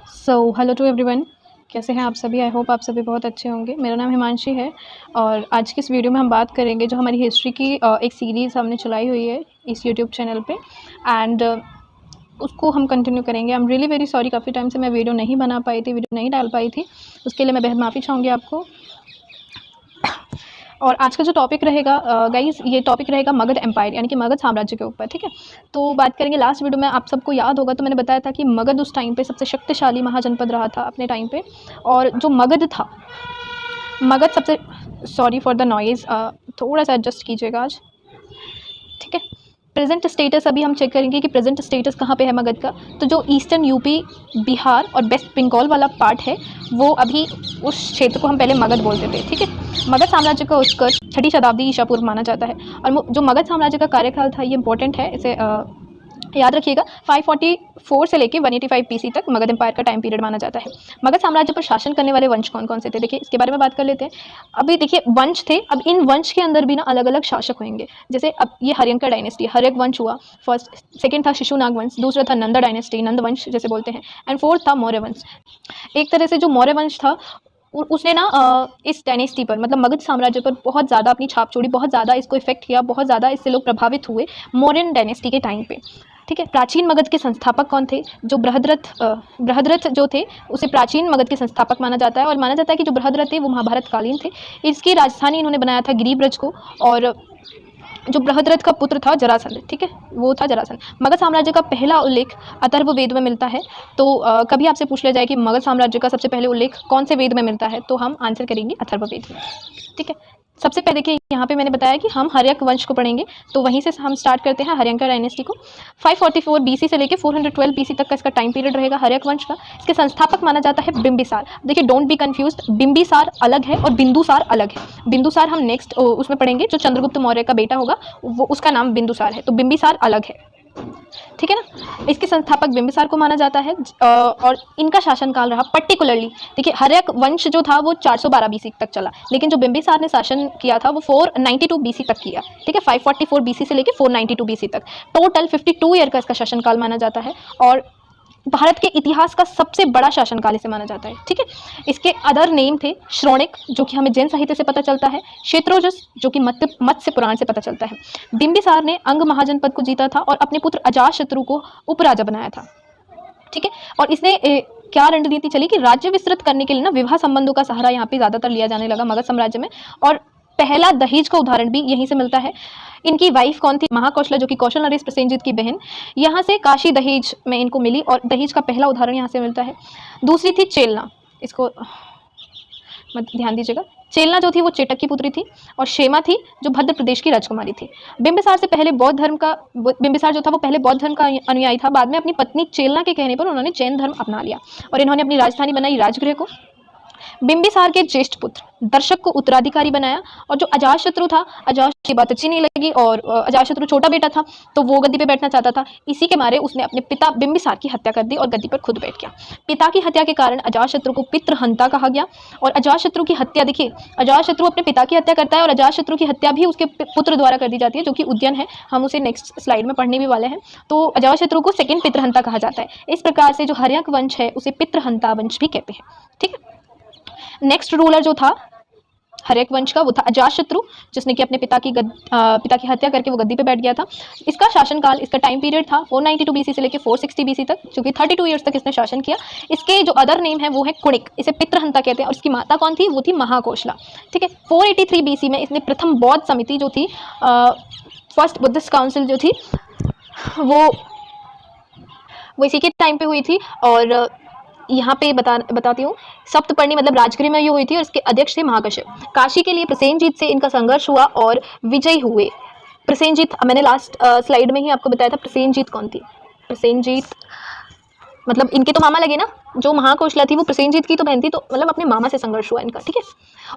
Hello to everyone. कैसे हैं आप सभी? आई होप आप सभी बहुत अच्छे होंगे। मेरा नाम हिमांशी है और आज की इस वीडियो में हम बात करेंगे जो हमारी हिस्ट्री की एक सीरीज़ हमने चलाई हुई है इस यूट्यूब चैनल पे एंड उसको हम कंटिन्यू करेंगे। I am really very sorry, काफ़ी टाइम से मैं वीडियो नहीं बना पाई थी, वीडियो नहीं डाल पाई थी, उसके लिए मैं बेहद माफ़ी चाहूँगी आपको। और आज का जो टॉपिक रहेगा गाइस, ये टॉपिक रहेगा मगध एम्पायर यानी कि मगध साम्राज्य के ऊपर। ठीक है, तो बात करेंगे। लास्ट वीडियो में आप सबको याद होगा तो मैंने बताया था कि मगध उस टाइम पे सबसे शक्तिशाली महाजनपद रहा था अपने टाइम पे। और जो मगध था, मगध सबसे, सॉरी फॉर द नॉइज़, थोड़ा सा एडजस्ट कीजिएगा आज। ठीक है, प्रेजेंट स्टेटस अभी हम चेक करेंगे कि प्रेजेंट स्टेटस कहाँ पे है मगध का। तो जो ईस्टर्न यूपी, बिहार और वेस्ट बंगाल वाला पार्ट है वो अभी उस क्षेत्र को हम पहले मगध बोलते थे। ठीक है, मगध साम्राज्य का उत्कर्ष 6वीं शताब्दी ईसा पूर्व माना जाता है। और जो मगध साम्राज्य का कार्यकाल था ये इंपॉर्टेंट है, इसे याद रखिएगा। 544 से लेकर 185 BC तक मगध एम्पायर का टाइम पीरियड माना जाता है। मगध साम्राज्य पर शासन करने वाले वंश कौन कौन से थे, देखिए इसके बारे में बात कर लेते हैं। अभी देखिए वंश थे, अब इन वंश के अंदर भी ना अलग अलग शासक होंगे। जैसे अब ये हर्यंक का डायनेस्टी, हर्यक वंश हुआ फर्स्ट, सेकंड था शिशुनाग वंश, दूसरा था नंदा डायनेस्टी, नंद वंश जैसे बोलते हैं, एंड फोर्थ था मौर्य वंश। एक तरह से जो मौर्य वंश था उसने ना इस डायनेस्टी पर, मतलब मगध साम्राज्य पर बहुत ज़्यादा अपनी छाप छोड़ी, बहुत ज़्यादा इसको इफेक्ट किया, बहुत ज़्यादा इससे लोग प्रभावित हुए मौर्यन डायनेस्टी के टाइम पे। ठीक है, प्राचीन मगध के संस्थापक कौन थे? जो बृहद्रथ जो थे उसे प्राचीन मगध के संस्थापक माना जाता है। और माना जाता है कि जो बृहद्रथ थे वो महाभारत कालीन थे। इसकी राजधानी इन्होंने बनाया था गिरिब्रज को। और जो बृहद्रथ का पुत्र था जरासंध, ठीक है, वो था जरासंध। मगध साम्राज्य का पहला उल्लेख अथर्ववेद में मिलता है। तो कभी आपसे पूछ लिया जाए कि मगध साम्राज्य का सबसे पहले उल्लेख कौन से वेद में मिलता है, तो हम आंसर करेंगे अथर्ववेद में। ठीक है, सबसे पहले देखिए यहाँ पे मैंने बताया कि हम हर्यक वंश को पढ़ेंगे, तो वहीं से हम स्टार्ट करते हैं हर्यंका डायनेस्टी को। 544 BC से लेकर 412 BC तक का इसका टाइम पीरियड रहेगा हर्यक वंश का। इसके संस्थापक माना जाता है बिंबिसार। देखिए डोंट बी कंफ्यूज्ड, बिंबिसार अलग है और बिंदुसार अलग है। बिंदुसार हम नेक्स्ट उसमें पढ़ेंगे, जो चंद्रगुप्त मौर्य का बेटा होगा वो, उसका नाम बिंदुसार है, तो बिंबिसार अलग है। ठीक है ना, इसके संस्थापक बिंबिसार को माना जाता है। और इनका शासनकाल रहा पर्टिकुलरली, देखिए हर्यक वंश जो था वो 412 BC तक चला, लेकिन जो बिंबिसार ने शासन किया था वो 492 BC तक किया। ठीक है, 544 BC से लेकर 492 BC तक, टोटल 52 ईयर का इसका शासनकाल माना जाता है। और भारत के इतिहास का सबसे बड़ा शासनकाल इसे माना जाता है। ठीक है, इसके अदर नेम थे श्रोणिक, जो कि हमें जैन साहित्य से पता चलता है, क्षेत्रोजस, जो कि मत्स्य पुराण से पता चलता है। बिंबिसार ने अंग महाजनपद को जीता था और अपने पुत्र अजातशत्रु को उपराजा बनाया था। ठीक है, और इसने क्या रणनीति चली कि राज्य विस्तृत करने के लिए ना विवाह संबंधों का सहारा यहाँ पे ज़्यादातर लिया जाने लगा मगध साम्राज्य में। और पहला दहेज का उदाहरण भी यहीं से मिलता है। इनकी वाइफ कौन थी? महाकौशला, जो कि कौशल नरेश प्रसेनजीत की बहन। यहाँ से काशी दहेज में इनको मिली और दहेज का पहला उदाहरण यहाँ से मिलता है। दूसरी थी चेलना, इसको मत ध्यान दीजिएगा। चेलना जो थी वो चेटक की पुत्री थी और शेमा थी जो भद्र प्रदेश की राजकुमारी थी। बिंबिसार से पहले बिंबिसार जो था वो पहले बौद्ध धर्म का अनुयायी था। बाद में अपनी पत्नी चेलना के कहने पर उन्होंने जैन धर्म अपना लिया और इन्होंने अपनी राजधानी बनाई राजगृह को। बिंबिसार के ज्येष्ठ पुत्र दर्शक को उत्तराधिकारी बनाया। और जो अजातशत्रु था, अजातशत्रु की बात अच्छी नहीं लगी और अजातशत्रु छोटा बेटा था तो वो गद्दी पे बैठना चाहता था। इसी के मारे उसने अपने पिता बिंबिसार की हत्या कर दी और गद्दी पर खुद बैठ गया। पिता की हत्या के कारण अजातशत्रु को पितृहंता कहा गया। और अजातशत्रु की हत्या, देखिए अजातशत्रु अपने पिता की हत्या करता है और अजातशत्रु की हत्या भी उसके पुत्र द्वारा कर दी जाती है, जो कि उद्यन है। हम उसे नेक्स्ट स्लाइड में पढ़ने भी वाले हैं। तो अजातशत्रु को सेकंड पितृहंता कहा जाता है। इस प्रकार से जो हर्यक वंश है उसे पितृहंता वंश भी कहते हैं। ठीक है, नेक्स्ट रूलर जो था हर्यक वंश का वो था अजातशत्रु, जिसने कि अपने पिता की हत्या करके वो गद्दी पे बैठ गया था। इसका शासनकाल, इसका टाइम पीरियड था 492 BC से लेकर 460 BC तक, जो कि 32 ईयर्स तक इसने शासन किया। इसके जो अदर नेम है वो है कुणिक, इसे पितृहंता कहते हैं। और इसकी माता कौन थी? वो थी महाकौशला। ठीक है, 483 BC में इसने प्रथम बौद्ध समिति जो थी, फर्स्ट बुद्धिस्ट काउंसिल जो थी वो इसी के टाइम पे हुई थी। और यहाँ पे बताती हूँ, सप्तपर्णी मतलब राजगृह में ये हुई थी और इसके अध्यक्ष थे महाकश्यप। काशी के लिए प्रसेनजीत से इनका संघर्ष हुआ और विजयी हुए। प्रसेनजीत, मैंने लास्ट स्लाइड में ही आपको बताया था प्रसेनजीत कौन थी। प्रसेनजीत मतलब इनके तो मामा लगे ना, जो महाकौशला थी वो प्रसेनजीत की तो बहन थी, तो मतलब अपने मामा से संघर्ष हुआ इनका। ठीक है,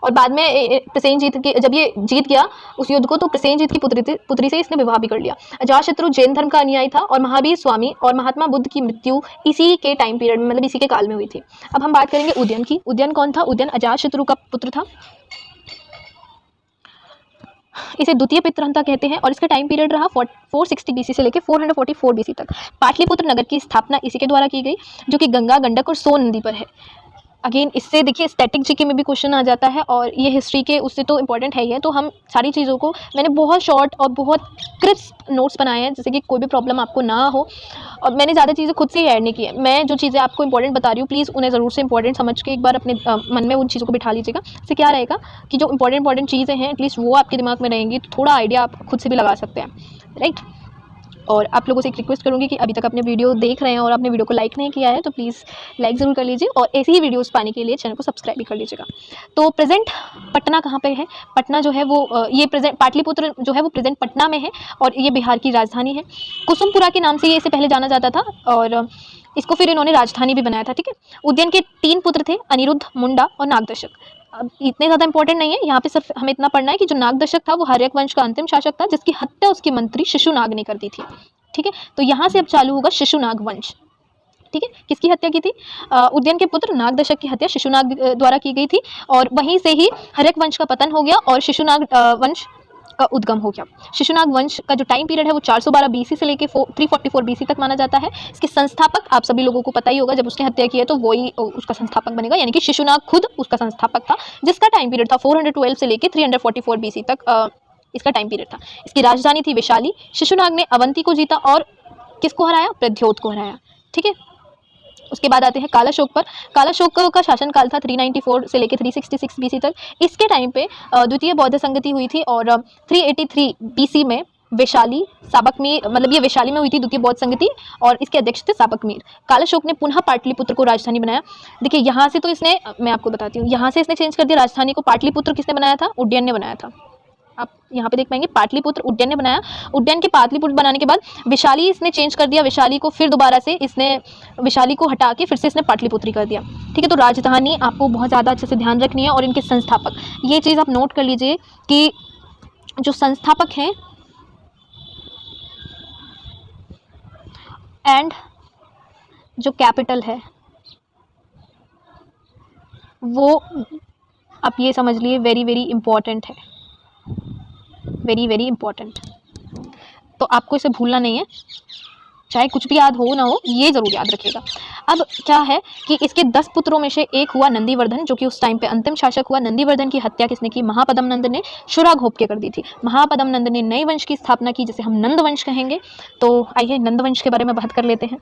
और बाद में प्रसेनजीत के जब ये जीत गया उस युद्ध को, तो प्रसेनजीत की पुत्री से इसने विवाह भी कर लिया। अजातशत्रु जैन धर्म का अनुयायी था और महावीर स्वामी और महात्मा बुद्ध की मृत्यु इसी के टाइम पीरियड में, मतलब इसी के काल में हुई थी। अब हम बात करेंगे उदयन की। उदयन कौन था? उदयन अजातशत्रु का पुत्र था। इसे द्वितीय पितृहंता कहते हैं और इसका टाइम पीरियड रहा 460 BC से लेकर 444 BC तक। पाटलिपुत्र नगर की स्थापना इसी के द्वारा की गई, जो कि गंगा, गंडक और सोन नदी पर है। अगेन इससे देखिए स्टैटिक जीके में भी क्वेश्चन आ जाता है, और ये हिस्ट्री के उससे तो इम्पोर्टेंट है ही है। तो हम सारी चीज़ों को मैंने बहुत शॉर्ट और बहुत क्रिस्प नोट्स बनाए हैं, जैसे कि कोई भी प्रॉब्लम आपको ना हो, और मैंने ज़्यादा चीज़ें खुद से ही ऐड नहीं की है। मैं जो चीज़ें आपको इंपॉर्टेंट बता रही हूँ, प्लीज़ उन्हें ज़रूर से इंपॉर्टेंट समझ के एक बार अपने मन में उन चीज़ों को बिठा लीजिएगा। इससे क्या रहेगा कि जो इंपॉर्टेंट चीज़ें हैं एटलीस्ट वो आपके दिमाग में रहेंगी, तो थोड़ा आइडिया आप खुद से भी लगा सकते हैं, राइट। और आप लोगों से एक रिक्वेस्ट करूंगी कि अभी तक अपने वीडियो देख रहे हैं और आपने वीडियो को लाइक नहीं किया है, तो प्लीज़ लाइक ज़रूर कर लीजिए, और ऐसी ही वीडियोस पाने के लिए चैनल को सब्सक्राइब भी कर लीजिएगा। तो प्रेजेंट पटना कहाँ पे है? पटना जो है वो ये प्रेजेंट पाटलिपुत्र जो है वो प्रेजेंट पटना में है, और ये बिहार की राजधानी है। कुसुमपुरा के नाम से ये इससे पहले जाना जाता था, और इसको फिर इन्होंने राजधानी भी बनाया था, ठीक है। उज्जैन के 3 पुत्र थे, अनिरुद्ध, मुंडा और नागदशक। अब इतने ज़्यादा इंपॉर्टेंट नहीं है, यहाँ पे सिर्फ हमें इतना पढ़ना है कि जो नागदशक था वो हर्यक वंश का अंतिम शासक था, जिसकी हत्या उसकी मंत्री शिशुनाग ने कर दी थी, ठीक है। तो यहाँ से अब चालू होगा शिशुनाग वंश, ठीक है। किसकी हत्या की थी? उज्जैन के पुत्र नागदशक की हत्या शिशुनाग द्वारा की गई थी, और वहीं से ही हर्यक वंश का पतन हो गया और शिशुनाग वंश का उद्गम हो गया। शिशुनाग वंश का जो टाइम पीरियड है वो 412 BC से लेकर 344 BC तक माना जाता है। इसके संस्थापक आप सभी लोगों को पता ही होगा, जब उसने हत्या की है तो वही उसका संस्थापक बनेगा, यानी कि शिशुनाग खुद उसका संस्थापक था, जिसका टाइम पीरियड था 412 से लेकर 344 BC तक इसका टाइम पीरियड था। इसकी राजधानी थी वैशाली। शिशुनाग ने अवंती को जीता और किसको हराया? प्रद्योत को हराया, ठीक है। उसके बाद आते हैं कालाशोक पर। कालाशोक का शासनकाल था 394 से लेकर 366 BC तक। इसके टाइम पे द्वितीय बौद्ध संगति हुई थी, और 383 BC में वैशाली साबकमीर, मतलब ये वैशाली में हुई थी द्वितीय बौद्ध संगति, और इसके अध्यक्ष थे साबकमीर। कालाशोक ने पुनः पाटलिपुत्र को राजधानी बनाया। देखिए यहाँ से तो इसने, मैं आपको बताती हूँ, यहाँ से इसने चेंज कर दिया राजधानी को। पाटलिपुत्र किसने बनाया था? उज्जैन ने बनाया था। आप यहाँ पे देख पाएंगे पाटलिपुत्र उज्जैन ने बनाया। उज्जैन के पाटलिपुत्र बनाने के बाद वैशाली इसने चेंज कर दिया। वैशाली को फिर दोबारा से इसने वैशाली को हटा के फिर से इसने पाटलिपुत्री कर दिया, ठीक है। तो राजधानी आपको बहुत ज़्यादा अच्छे से ध्यान रखनी है, और इनके संस्थापक, ये चीज़ आप नोट कर लीजिए कि जो संस्थापक हैं एंड जो कैपिटल है वो आप ये समझ लिए वेरी वेरी इंपॉर्टेंट है, वेरी वेरी इंपॉर्टेंट। तो आपको इसे भूलना नहीं है, चाहे कुछ भी याद हो ना हो, ये ज़रूर याद रखिएगा। अब क्या है कि इसके 10 पुत्रों में से एक हुआ नंदीवर्धन, जो कि उस टाइम पे अंतिम शासक हुआ। नंदीवर्धन की हत्या किसने की? महापद्म नंद ने शुरा घोप के कर दी थी। महापद्म नंद ने नए वंश की स्थापना की, जिसे हम नंद वंश कहेंगे। तो आइए नंद वंश के बारे में बात कर लेते हैं।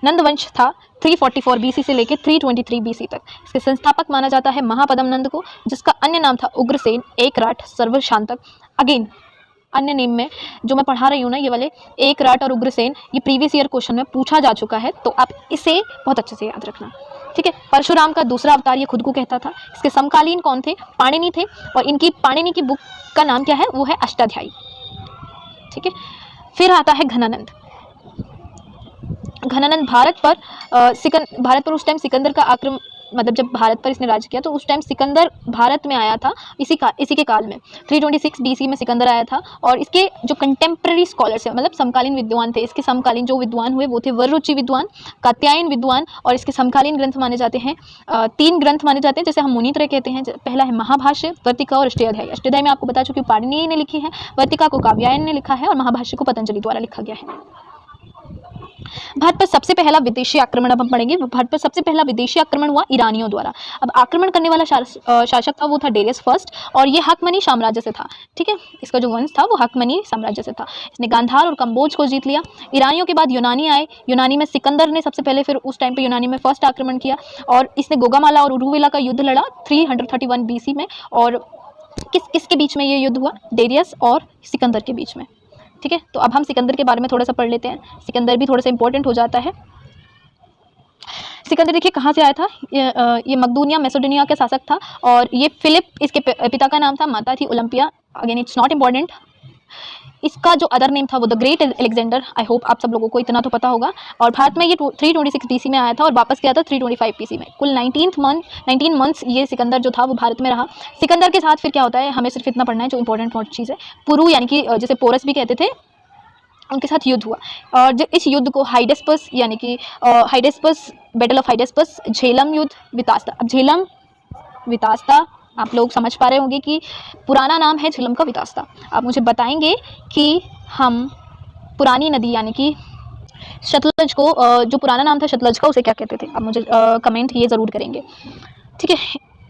नंद वंश था 344 BC से लेकर 323 BC तक। इसके संस्थापक माना जाता है महापद्म नंद को, जिसका अन्य नाम था उग्रसेन, एकराट, सर्वशांतक। अगेन अन्य नेम में जो मैं पढ़ा रही हूँ ना, ये वाले एकराट और उग्रसेन, ये प्रीवियस ईयर क्वेश्चन में पूछा जा चुका है, तो आप इसे बहुत अच्छे से याद रखना, ठीक है। परशुराम का दूसरा अवतार ये खुद को कहता था। इसके समकालीन कौन थे? पाणिनि थे, और इनकी पाणिनि की बुक का नाम क्या है? वो है अष्टाध्यायी, ठीक है। फिर आता है घनानंद। घनानंद भारत पर उस टाइम सिकंदर का आक्रमण, मतलब जब भारत पर इसने राज्य किया तो उस टाइम सिकंदर भारत में आया था। इसी के काल में 326 BC में सिकंदर आया था, और इसके जो कंटेम्प्रेरी स्कॉलर्स हैं, मतलब समकालीन विद्वान थे, इसके समकालीन जो विद्वान हुए वो थे वररुचि विद्वान, कात्यायन विद्वान, और इसके समकालीन ग्रंथ माने जाते हैं 3 ग्रंथ माने जाते हैं, जैसे हम मुनित्रय कहते हैं। पहला है महाभाष्य, वर्तिका और अष्टाध्यायी। अष्टाध्यायी में आपको बता चुकी हूँ पाणिनि ने लिखी है, वर्तिका को काव्यायन ने लिखा है, और महाभाष्य को पतंजलि द्वारा लिखा गया है। भारत पर सबसे पहला विदेशी आक्रमण अब हम पढ़ेंगे। भारत पर सबसे पहला विदेशी आक्रमण हुआ ईरानियों द्वारा। अब आक्रमण करने वाला शासक था वो था डेरियस फर्स्ट, और ये हकमनी साम्राज्य से था, ठीक है। इसका जो वंश था वो हकमनी साम्राज्य से था। इसने गांधार और कंबोज को जीत लिया। ईरानियों के बाद यूनानी आए। यूनानी में सिकंदर ने सबसे पहले, फिर उस टाइम पे यूनानी में फर्स्ट आक्रमण किया, और इसने गोगामाला और उरुविला का युद्ध लड़ा 331 BC में। और किसके बीच में ये युद्ध हुआ? डेरियस और सिकंदर के बीच में, ठीक है। तो अब हम सिकंदर के बारे में थोड़ा सा पढ़ लेते हैं। सिकंदर भी थोड़ा सा इंपॉर्टेंट हो जाता है। सिकंदर देखिए कहाँ से आया था? ये मकदूनिया मैसेडोनिया का शासक था, और ये फिलिप इसके पिता का नाम था, माता थी Olympia. Again it's not important. इसका जो अदर नेम था वो the great Alexander. I hope आप सब लोगों को इतना तो पता होगा। और भारत में ये 326 BC में आया था और वापस गया था 325 BC में। कुल 19 मंथ्स ये सिकंदर जो था वो भारत में रहा। सिकंदर के साथ फिर क्या होता है, हमें सिर्फ इतना पढ़ना है जो इंपॉर्टेंट चीज़ है। पुरु यानी कि जिसे पोरस भी कहते थे, उनके साथ युद्ध हुआ, और जो इस युद्ध को हाइडेस्पस यानी कि बैटल ऑफ हाइडेस्पस, झेलम युद्ध, वितास्ता। अब झेलम, वितास्ता आप लोग समझ पा रहे होंगे कि पुराना नाम है झेलम का विकासता। आप मुझे बताएंगे कि हम पुरानी नदी यानी कि सतलज को जो पुराना नाम था सतलज का, उसे क्या कहते थे? आप मुझे कमेंट ये ज़रूर करेंगे, ठीक है।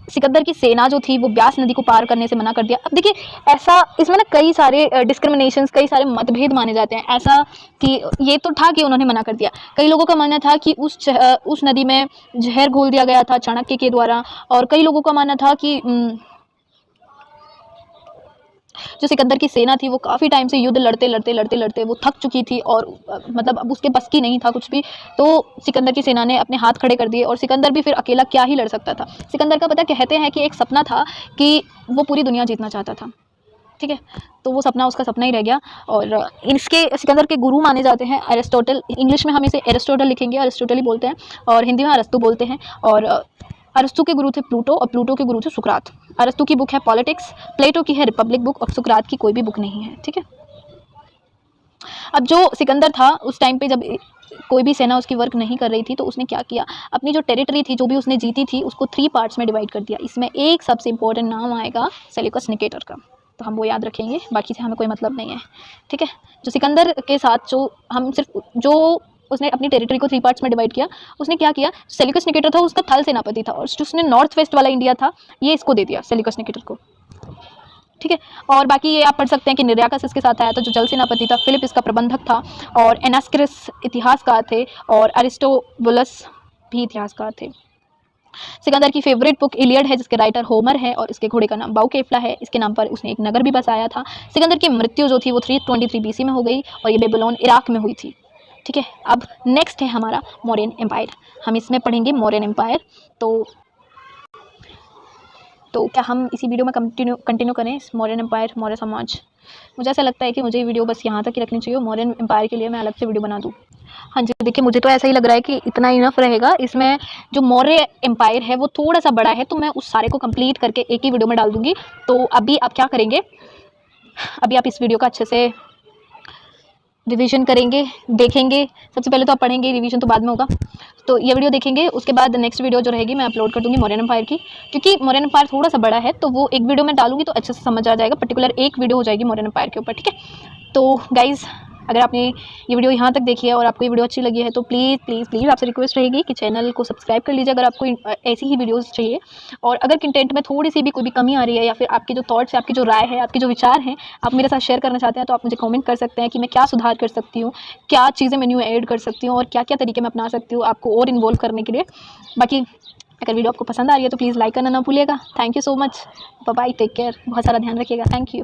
सिकंदर की सेना जो थी वो ब्यास नदी को पार करने से मना कर दिया। अब देखिए ऐसा इसमें ना कई सारे डिस्क्रिमिनेशंस, कई सारे मतभेद माने जाते हैं। ऐसा कि ये तो था कि उन्होंने मना कर दिया, कई लोगों का मानना था कि उस नदी में जहर घोल दिया गया था चाणक्य के द्वारा, और कई लोगों का मानना था कि जो सिकंदर की सेना थी वो काफ़ी टाइम से युद्ध लड़ते वो थक चुकी थी और मतलब अब उसके बस की नहीं था कुछ भी। तो सिकंदर की सेना ने अपने हाथ खड़े कर दिए और सिकंदर भी फिर अकेला क्या ही लड़ सकता था। सिकंदर का पता कहते हैं कि एक सपना था कि वो पूरी दुनिया जीतना चाहता था, ठीक है। तो वो सपना उसका सपना ही रह गया। और इसके सिकंदर के गुरु माने जाते हैं अरिस्टोटल। इंग्लिश में हम इसे एरिस्टोटल लिखेंगे, अरिस्टोटल ही बोलते हैं, और हिंदी में अरस्तु बोलते हैं। और अरस्तु के गुरु थे प्लूटो और प्लूटो के गुरु थे सुकरात। अरस्तु की बुक है पॉलिटिक्स, प्लेटो की है रिपब्लिक बुक, और सुकरात की कोई भी बुक नहीं है, ठीक है। अब जो सिकंदर था उस टाइम पे जब कोई भी सेना उसकी वर्क नहीं कर रही थी तो उसने क्या किया, अपनी जो टेरिटरी थी जो भी उसने जीती थी उसको 3 पार्ट्स में डिवाइड कर दिया। इसमें एक सबसे इंपॉर्टेंट नाम आएगा सेल्यूकस निकेटर का, तो हम वो याद रखेंगे, बाकी से हमें कोई मतलब नहीं है, ठीक है। जो सिकंदर के साथ जो हम सिर्फ जो उसने अपनी टेरिटरी को 3 पार्ट्स में डिवाइड किया, उसने क्या किया, सेल्यूकस निकेटर था उसका थल सेनापति था, और जो उसने नॉर्थ वेस्ट वाला इंडिया था ये इसको दे दिया सेल्यूकस निकेटर को, ठीक है। और बाकी ये आप पढ़ सकते हैं कि निर्याकस इसके साथ आया था जो जल सेनापति था, फिलिप इसका प्रबंधक था, और एनास्क्रिस इतिहासकार थे, और अरिस्टोबुलस भी इतिहासकार थे। सिकंदर की फेवरेट बुक इलियड है जिसके राइटर होमर है, और इसके घोड़े का नाम बाउकेफ्ला है। इसके नाम पर उसने एक नगर भी बसाया था। सिकंदर की मृत्यु जो थी वो 323 BC में हो गई, और ये बेबीलोन इराक में हुई थी, ठीक है। अब नेक्स्ट है हमारा मौर्यन एम्पायर। हम इसमें पढ़ेंगे मौर्यन एम्पायर। तो क्या हम इसी वीडियो में कंटिन्यू करें मौर्यन एम्पायर, मौर्य समाज? मुझे ऐसा लगता है कि मुझे ये वीडियो बस यहाँ तक ही रखनी चाहिए, मौर्यन एम्पायर के लिए मैं अलग से वीडियो बना दूँ। हाँ जी, देखिए मुझे तो ऐसा ही लग रहा है कि इतना इनफ रहेगा। इसमें जो मौर्य एम्पायर है वो थोड़ा सा बड़ा है, तो मैं उस सारे को कंप्लीट करके एक ही वीडियो में डाल दूँगी। तो अभी आप क्या करेंगे, अभी आप इस वीडियो का अच्छे से रिवीजन करेंगे, देखेंगे। सबसे पहले तो आप पढ़ेंगे, रिवीजन तो बाद में होगा। तो ये वीडियो देखेंगे, उसके बाद नेक्स्ट वीडियो जो रहेगी मैं अपलोड कर दूँगी मौर्यन एम्पायर की, क्योंकि मौर्यन एम्पायर थोड़ा सा बड़ा है तो वो एक वीडियो में डालूँगी तो अच्छे से समझ आ जाएगा। पर्टिकुलर एक वीडियो हो जाएगी मौर्यन एम्पायर के ऊपर, ठीक है। तो गाइज़ अगर आपने ये वीडियो यहाँ तक देखी है और आपको ये वीडियो अच्छी लगी है तो प्लीज़ प्लीज़ प्लीज़ आपसे रिक्वेस्ट रहेगी कि चैनल को सब्सक्राइब कर लीजिए अगर आपको ऐसी ही वीडियोस चाहिए। और अगर कंटेंट में थोड़ी सी भी कोई भी कमी आ रही है, या फिर आपके जो थॉट्स है, आपकी जो राय है, आपके जो विचार हैं, आप मेरे साथ शेयर करना चाहते हैं, तो आप मुझे कमेंट कर सकते हैं कि मैं क्या सुधार कर सकती हूँ, क्या चीज़ें मैं न्यू ऐड कर सकती हूँ, और क्या क्या तरीके मैं अपना सकती हूँ आपको और इन्वॉल्व करने के लिए। बाकी अगर वीडियो आपको पसंद आ रही है तो प्लीज़ लाइक करना ना भूलिएगा। Thank you so much, bye bye, take care, बहुत सारा ध्यान रखिएगा, थैंक यू।